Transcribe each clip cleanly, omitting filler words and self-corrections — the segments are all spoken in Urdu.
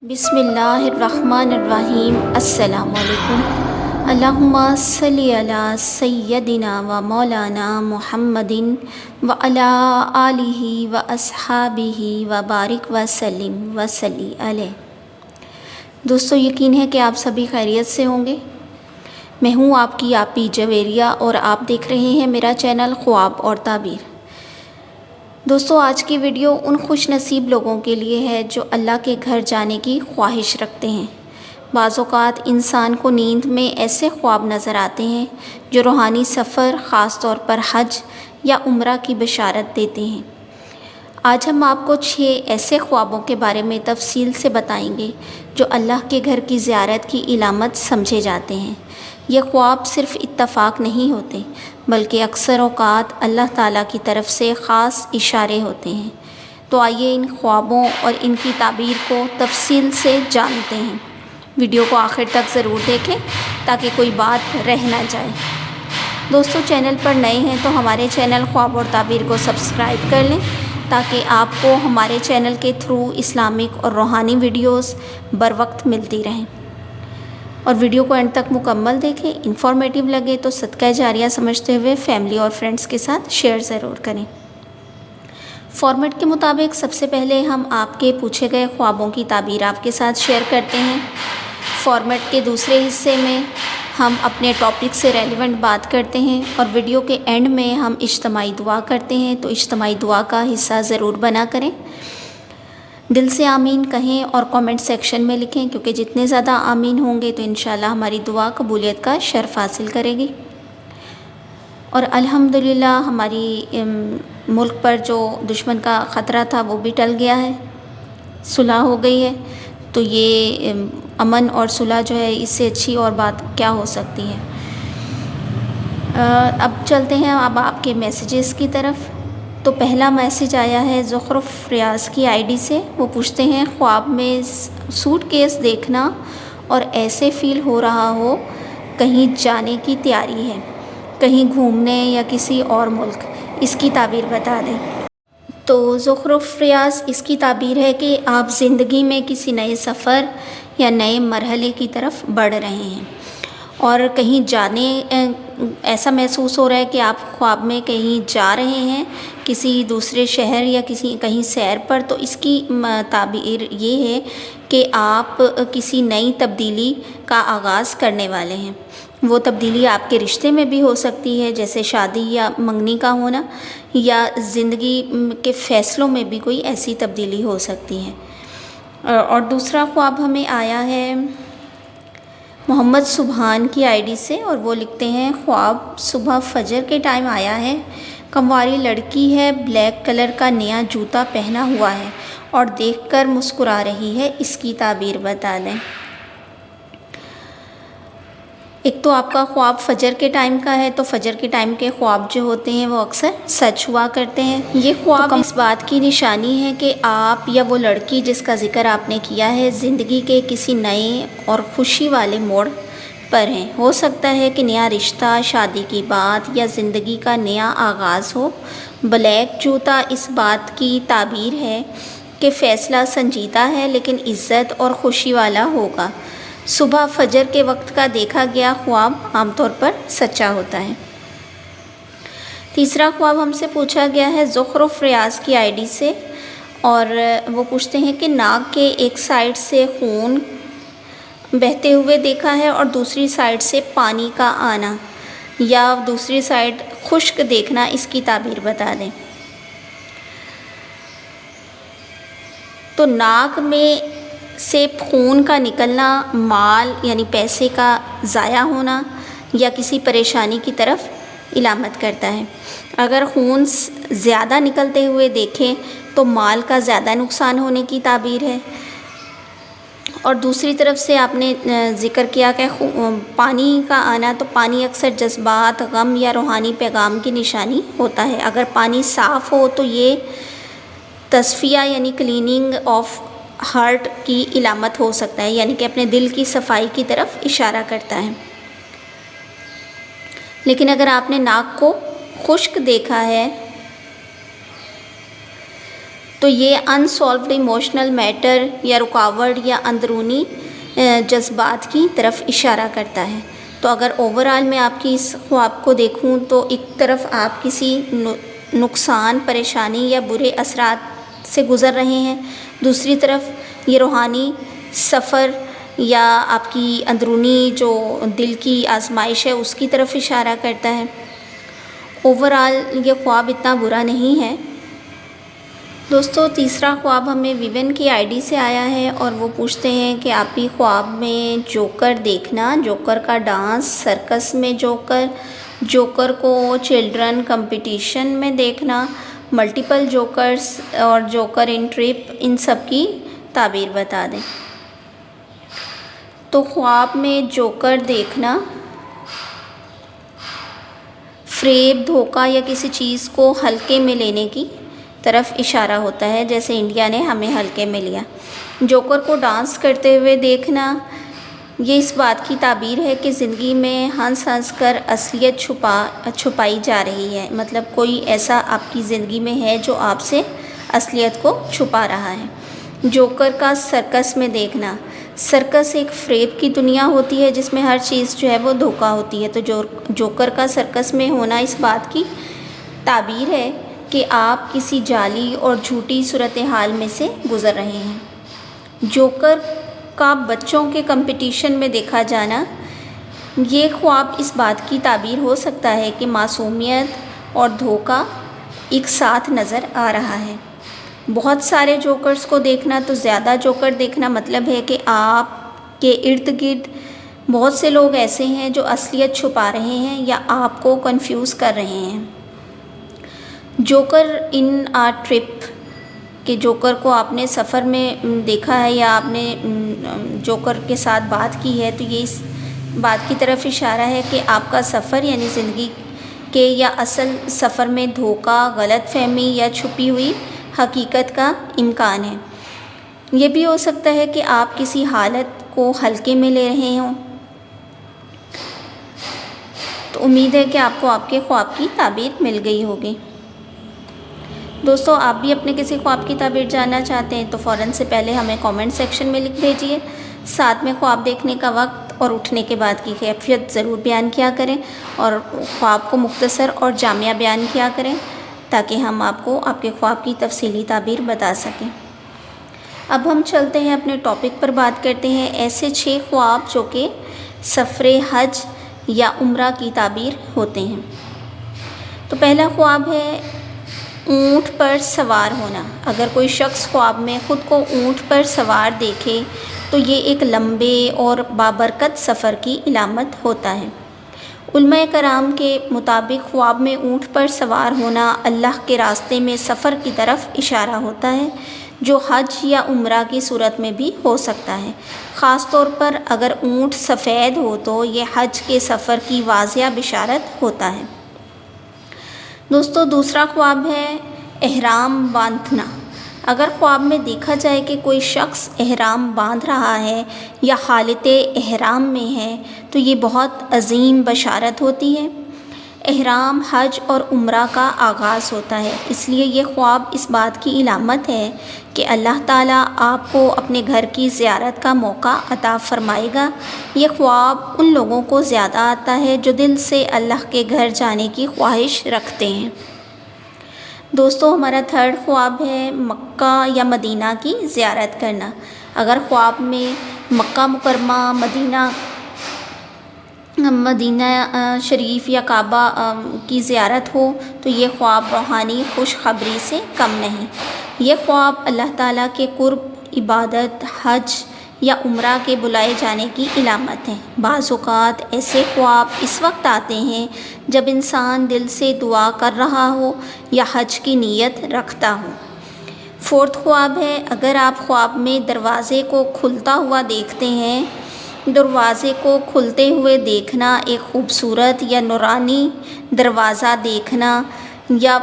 بسم اللہ الرحمن الرحیم۔ السلام علیکم۔ اللہم صلی علی سیدنا و مولانا محمد و علی آلہ و اصحابہ و بارک وسلم وصلی علیہ۔ دوستو، یقین ہے کہ آپ سبھی خیریت سے ہوں گے۔ میں ہوں آپ کی آپی جویریہ اور آپ دیکھ رہے ہیں میرا چینل خواب اور تعبیر۔ دوستو، آج کی ویڈیو ان خوش نصیب لوگوں کے لیے ہے جو اللہ کے گھر جانے کی خواہش رکھتے ہیں۔ بعض اوقات انسان کو نیند میں ایسے خواب نظر آتے ہیں جو روحانی سفر، خاص طور پر حج یا عمرہ کی بشارت دیتے ہیں۔ آج ہم آپ کو 6 ایسے خوابوں کے بارے میں تفصیل سے بتائیں گے جو اللہ کے گھر کی زیارت کی علامت سمجھے جاتے ہیں۔ یہ خواب صرف اتفاق نہیں ہوتے بلکہ اکثر اوقات اللہ تعالیٰ کی طرف سے خاص اشارے ہوتے ہیں۔ تو آئیے ان خوابوں اور ان کی تعبیر کو تفصیل سے جانتے ہیں۔ ویڈیو کو آخر تک ضرور دیکھیں تاکہ کوئی بات رہ نہ جائے۔ دوستو، چینل پر نئے ہیں تو ہمارے چینل خواب اور تعبیر کو سبسکرائب کر لیں تاکہ آپ کو ہمارے چینل کے تھرو اسلامک اور روحانی ویڈیوز بر وقت ملتی رہیں۔ اور ویڈیو کو اینڈ تک مکمل دیکھیں۔ انفارمیٹیو لگے تو صدقہ جاریہ سمجھتے ہوئے فیملی اور فرینڈز کے ساتھ شیئر ضرور کریں۔ فارمیٹ کے مطابق سب سے پہلے ہم آپ کے پوچھے گئے خوابوں کی تعبیر آپ کے ساتھ شیئر کرتے ہیں۔ فارمیٹ کے دوسرے حصے میں ہم اپنے ٹاپک سے ریلیونٹ بات کرتے ہیں اور ویڈیو کے اینڈ میں ہم اجتماعی دعا کرتے ہیں، تو اجتماعی دعا کا حصہ ضرور بنا کریں۔ دل سے آمین کہیں اور کامنٹ سیکشن میں لکھیں، کیونکہ جتنے زیادہ آمین ہوں گے تو انشاءاللہ ہماری دعا قبولیت کا شرف حاصل کرے گی۔ اور الحمدللہ ہماری ملک پر جو دشمن کا خطرہ تھا وہ بھی ٹل گیا ہے، صلح ہو گئی ہے۔ تو یہ امن اور صلح جو ہے، اس سے اچھی اور بات کیا ہو سکتی ہے۔ اب چلتے ہیں اب آپ کے میسیجز کی طرف۔ تو پہلا میسیج آیا ہے زخرف ریاض کی آئی ڈی سے۔ وہ پوچھتے ہیں، خواب میں سوٹ کیس دیکھنا اور ایسے فیل ہو رہا ہو کہیں جانے کی تیاری ہے، کہیں گھومنے یا کسی اور ملک، اس کی تعبیر بتا دیں۔ تو زخرف ریاض، اس کی تعبیر ہے کہ آپ زندگی میں کسی نئے سفر یا نئے مرحلے کی طرف بڑھ رہے ہیں اور کہیں جانے ایسا محسوس ہو رہا ہے کہ آپ خواب میں کہیں جا رہے ہیں، کسی دوسرے شہر یا کہیں سیر پر۔ تو اس کی تعبیر یہ ہے کہ آپ کسی نئی تبدیلی کا آغاز کرنے والے ہیں۔ وہ تبدیلی آپ کے رشتے میں بھی ہو سکتی ہے، جیسے شادی یا منگنی کا ہونا، یا زندگی کے فیصلوں میں بھی کوئی ایسی تبدیلی ہو سکتی ہے۔ اور دوسرا خواب ہمیں آیا ہے محمد سبحان کی آئی ڈی سے، اور وہ لکھتے ہیں، خواب صبح فجر کے ٹائم آیا ہے، کنواری لڑکی ہے، بلیک کلر کا نیا جوتا پہنا ہوا ہے اور دیکھ کر مسکرا رہی ہے، اس کی تعبیر بتا دیں۔ ایک تو آپ کا خواب فجر کے ٹائم کا ہے، تو فجر کے ٹائم کے خواب جو ہوتے ہیں وہ اکثر سچ ہوا کرتے ہیں۔ یہ خواب اس بات کی نشانی ہے کہ آپ یا وہ لڑکی جس کا ذکر آپ نے کیا ہے، زندگی کے کسی نئے اور خوشی والے موڑ پر ہیں۔ ہو سکتا ہے کہ نیا رشتہ، شادی کی بات یا زندگی کا نیا آغاز ہو۔ بلیک جوتا اس بات کی تعبیر ہے کہ فیصلہ سنجیدہ ہے لیکن عزت اور خوشی والا ہوگا۔ صبح فجر کے وقت کا دیکھا گیا خواب عام طور پر سچا ہوتا ہے۔ تیسرا خواب ہم سے پوچھا گیا ہے زخرف ریاض کی آئی ڈی سے، اور وہ پوچھتے ہیں کہ ناک کے ایک سائڈ سے خون بہتے ہوئے دیکھا ہے اور دوسری سائڈ سے پانی کا آنا، یا دوسری سائڈ خشک دیکھنا، اس کی تعبیر بتا دیں۔ تو ناک میں سے خون کا نکلنا مال یعنی پیسے کا ضائع ہونا یا کسی پریشانی کی طرف علامت کرتا ہے۔ اگر خون زیادہ نکلتے ہوئے دیکھیں تو مال کا زیادہ نقصان ہونے کی تعبیر ہے۔ اور دوسری طرف سے آپ نے ذکر کیا کہ پانی کا آنا، تو پانی اکثر جذبات، غم یا روحانی پیغام کی نشانی ہوتا ہے۔ اگر پانی صاف ہو تو یہ تصفیہ یعنی کلیننگ آف ہارٹ کی علامت ہو سکتا ہے، یعنی کہ اپنے دل کی صفائی کی طرف اشارہ کرتا ہے۔ لیکن اگر آپ نے ناک کو خشک دیکھا ہے تو یہ انسالوڈ ایموشنل میٹر یا رکاوٹ یا اندرونی جذبات کی طرف اشارہ کرتا ہے۔ تو اگر اوورآل میں آپ کی اس خواب کو دیکھوں تو ایک طرف آپ کسی نقصان، پریشانی یا برے اثرات سے گزر رہے ہیں، دوسری طرف یہ روحانی سفر یا آپ کی اندرونی جو دل کی آزمائش ہے اس کی طرف اشارہ کرتا ہے۔ اوورآل یہ خواب اتنا برا نہیں ہے۔ دوستو تیسرا خواب ہمیں ویون کی آئی ڈی سے آیا ہے اور وہ پوچھتے ہیں کہ آپ کی خواب میں جوکر دیکھنا، جوکر کا ڈانس، سرکس میں جوکر کو چلڈرن کمپٹیشن میں دیکھنا، ملٹیپل جوکرز اور جوکر ان ٹرپ، ان سب کی تعبیر بتا دیں۔ تو خواب میں جوکر دیکھنا فریب، دھوکہ یا کسی چیز کو ہلکے میں لینے کی طرف اشارہ ہوتا ہے، جیسے انڈیا نے ہمیں ہلکے میں لیا۔ جوکر کو ڈانس کرتے ہوئے دیکھنا یہ اس بات کی تعبیر ہے کہ زندگی میں ہنس ہنس کر اصلیت چھپائی جا رہی ہے، مطلب کوئی ایسا آپ کی زندگی میں ہے جو آپ سے اصلیت کو چھپا رہا ہے۔ جوکر کا سرکس میں دیکھنا، سرکس ایک فریب کی دنیا ہوتی ہے جس میں ہر چیز جو ہے وہ دھوکہ ہوتی ہے، تو جوکر کا سرکس میں ہونا اس بات کی تعبیر ہے کہ آپ کسی جعلی اور جھوٹی صورتحال میں سے گزر رہے ہیں۔ جوکر کا بچوں کے کمپٹیشن میں دیکھا جانا، یہ خواب اس بات کی تعبیر ہو سکتا ہے کہ معصومیت اور دھوکہ ایک ساتھ نظر آ رہا ہے۔ بہت سارے جوکرز کو دیکھنا، تو زیادہ جوکر دیکھنا مطلب ہے کہ آپ کے ارد گرد بہت سے لوگ ایسے ہیں جو اصلیت چھپا رہے ہیں یا آپ کو کنفیوز کر رہے ہیں۔ جوکر ان آ ٹرپ، کہ جوکر کو آپ نے سفر میں دیکھا ہے یا آپ نے جوکر کے ساتھ بات کی ہے، تو یہ اس بات کی طرف اشارہ ہے کہ آپ کا سفر یعنی زندگی کے یا اصل سفر میں دھوکہ، غلط فہمی یا چھپی ہوئی حقیقت کا امکان ہے۔ یہ بھی ہو سکتا ہے کہ آپ کسی حالت کو ہلکے میں لے رہے ہوں۔ تو امید ہے کہ آپ کو آپ کے خواب کی تعبیر مل گئی ہوگی۔ دوستو آپ بھی اپنے کسی خواب کی تعبیر جاننا چاہتے ہیں تو فوراً سے پہلے ہمیں کامنٹ سیکشن میں لکھ بھیجیے، ساتھ میں خواب دیکھنے کا وقت اور اٹھنے کے بعد کی کیفیت ضرور بیان کیا کریں اور خواب کو مختصر اور جامع بیان کیا کریں تاکہ ہم آپ کو آپ کے خواب کی تفصیلی تعبیر بتا سکیں۔ اب ہم چلتے ہیں اپنے ٹاپک پر، بات کرتے ہیں ایسے 6 خواب جو کہ سفر حج یا عمرہ کی تعبیر ہوتے ہیں۔ تو پہلا خواب ہے اونٹ پر سوار ہونا۔ اگر کوئی شخص خواب میں خود کو اونٹ پر سوار دیکھے تو یہ ایک لمبے اور بابرکت سفر کی علامت ہوتا ہے۔ علماء کرام کے مطابق خواب میں اونٹ پر سوار ہونا اللہ کے راستے میں سفر کی طرف اشارہ ہوتا ہے، جو حج یا عمرہ کی صورت میں بھی ہو سکتا ہے۔ خاص طور پر اگر اونٹ سفید ہو تو یہ حج کے سفر کی واضح بشارت ہوتا ہے۔ دوستو دوسرا خواب ہے احرام باندھنا۔ اگر خواب میں دیکھا جائے کہ کوئی شخص احرام باندھ رہا ہے یا حالت احرام میں ہے تو یہ بہت عظیم بشارت ہوتی ہے۔ احرام حج اور عمرہ کا آغاز ہوتا ہے، اس لیے یہ خواب اس بات کی علامت ہے کہ اللہ تعالیٰ آپ کو اپنے گھر کی زیارت کا موقع عطا فرمائے گا۔ یہ خواب ان لوگوں کو زیادہ آتا ہے جو دل سے اللہ کے گھر جانے کی خواہش رکھتے ہیں۔ دوستو ہمارا تھرڈ خواب ہے مکہ یا مدینہ کی زیارت کرنا۔ اگر خواب میں مکہ مکرمہ، مدینہ شریف یا کعبہ کی زیارت ہو تو یہ خواب روحانی خوشخبری سے کم نہیں۔ یہ خواب اللہ تعالیٰ کے قرب، عبادت، حج یا عمرہ کے بلائے جانے کی علامت ہے۔ بعض اوقات ایسے خواب اس وقت آتے ہیں جب انسان دل سے دعا کر رہا ہو یا حج کی نیت رکھتا ہو۔ فورتھ خواب ہے اگر آپ خواب میں دروازے کو کھلتا ہوا دیکھتے ہیں، دروازے کو کھلتے ہوئے دیکھنا، ایک خوبصورت یا نورانی دروازہ دیکھنا یا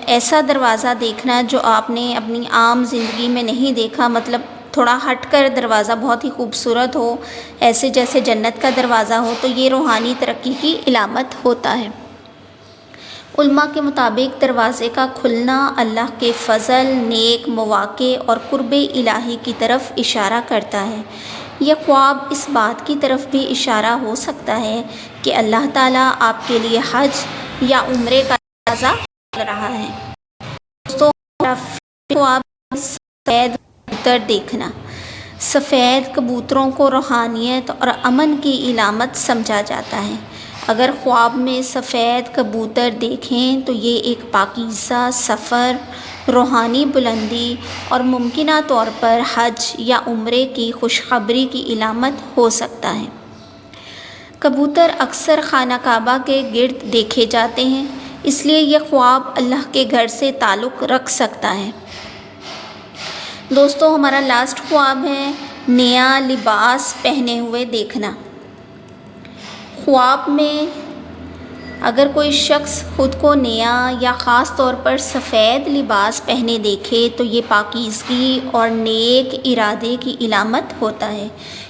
ایسا دروازہ دیکھنا جو آپ نے اپنی عام زندگی میں نہیں دیکھا، مطلب تھوڑا ہٹ کر دروازہ بہت ہی خوبصورت ہو، ایسے جیسے جنت کا دروازہ ہو، تو یہ روحانی ترقی کی علامت ہوتا ہے۔ علماء کے مطابق دروازے کا کھلنا اللہ کے فضل، نیک مواقع اور قرب الہی کی طرف اشارہ کرتا ہے۔ یہ خواب اس بات کی طرف بھی اشارہ ہو سکتا ہے کہ اللہ تعالیٰ آپ کے لیے حج یا عمرے کا دروازہ کھول رہا ہے۔ دوستوں، خواب سفید کبوتر دیکھنا۔ سفید کبوتروں کو روحانیت اور امن کی علامت سمجھا جاتا ہے۔ اگر خواب میں سفید کبوتر دیکھیں تو یہ ایک پاکیزہ سفر، روحانی بلندی اور ممکنہ طور پر حج یا عمرے کی خوشخبری کی علامت ہو سکتا ہے۔ کبوتر اکثر خانہ کعبہ کے گرد دیکھے جاتے ہیں، اس لیے یہ خواب اللہ کے گھر سے تعلق رکھ سکتا ہے۔ دوستو، ہمارا لاسٹ خواب ہے نیا لباس پہنے ہوئے دیکھنا۔ خواب میں اگر کوئی شخص خود کو نیا یا خاص طور پر سفید لباس پہنے دیکھے تو یہ پاکیزگی اور نیک ارادے کی علامت ہوتا ہے۔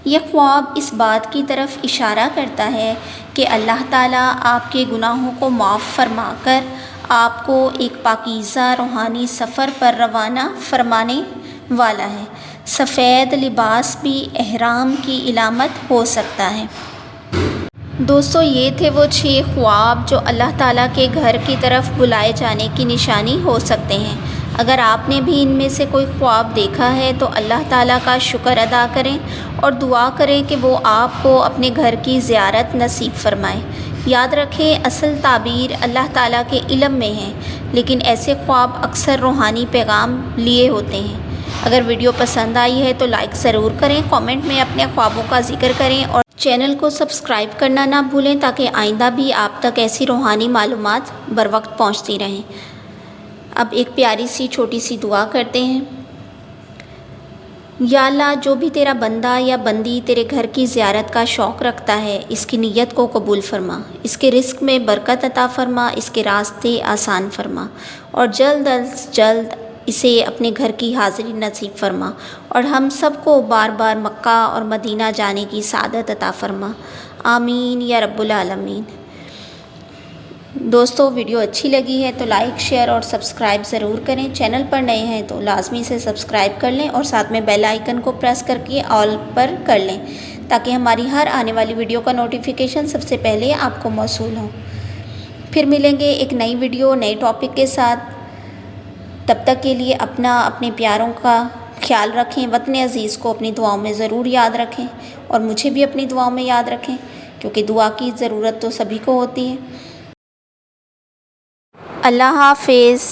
یہ خواب اس بات کی طرف اشارہ کرتا ہے کہ اللہ تعالیٰ آپ کے گناہوں کو معاف فرما کر آپ کو ایک پاکیزہ روحانی سفر پر روانہ فرمانے والا ہے۔ سفید لباس بھی احرام کی علامت ہو سکتا ہے۔ دوستو، یہ تھے وہ 6 خواب جو اللہ تعالیٰ کے گھر کی طرف بلائے جانے کی نشانی ہو سکتے ہیں۔ اگر آپ نے بھی ان میں سے کوئی خواب دیکھا ہے تو اللہ تعالیٰ کا شکر ادا کریں اور دعا کریں کہ وہ آپ کو اپنے گھر کی زیارت نصیب فرمائے۔ یاد رکھیں، اصل تعبیر اللہ تعالیٰ کے علم میں ہے، لیکن ایسے خواب اکثر روحانی پیغام لیے ہوتے ہیں۔ اگر ویڈیو پسند آئی ہے تو لائک ضرور کریں، کامنٹ میں اپنے خوابوں کا ذکر کریں اور چینل کو سبسکرائب کرنا نہ بھولیں تاکہ آئندہ بھی آپ تک ایسی روحانی معلومات بروقت پہنچتی رہیں۔ اب ایک پیاری سی چھوٹی سی دعا کرتے ہیں۔ یا اللہ، جو بھی تیرا بندہ یا بندی تیرے گھر کی زیارت کا شوق رکھتا ہے، اس کی نیت کو قبول فرما، اس کے رزق میں برکت عطا فرما، اس کے راستے آسان فرما اور جلد از جلد اسے اپنے گھر کی حاضری نصیب فرما، اور ہم سب کو بار بار مکہ اور مدینہ جانے کی سعادت عطا فرما، آمین یا رب العالمین۔ دوستو، ویڈیو اچھی لگی ہے تو لائک، شیئر اور سبسکرائب ضرور کریں۔ چینل پر نئے ہیں تو لازمی سے سبسکرائب کر لیں اور ساتھ میں بیل آئیکن کو پریس کر کے آل پر کر لیں تاکہ ہماری ہر آنے والی ویڈیو کا نوٹیفیکیشن سب سے پہلے آپ کو موصول ہو۔ پھر ملیں گے ایک نئی ویڈیو، نئے ٹاپک کے ساتھ۔ تب تک کے لیے اپنے پیاروں کا خیال رکھیں، وطن عزیز کو اپنی دعاؤں میں ضرور یاد رکھیں اور مجھے بھی اپنی دعاؤں میں یاد رکھیں، کیونکہ دعا کی ضرورت تو سبھی کو ہوتی ہے۔ اللہ حافظ۔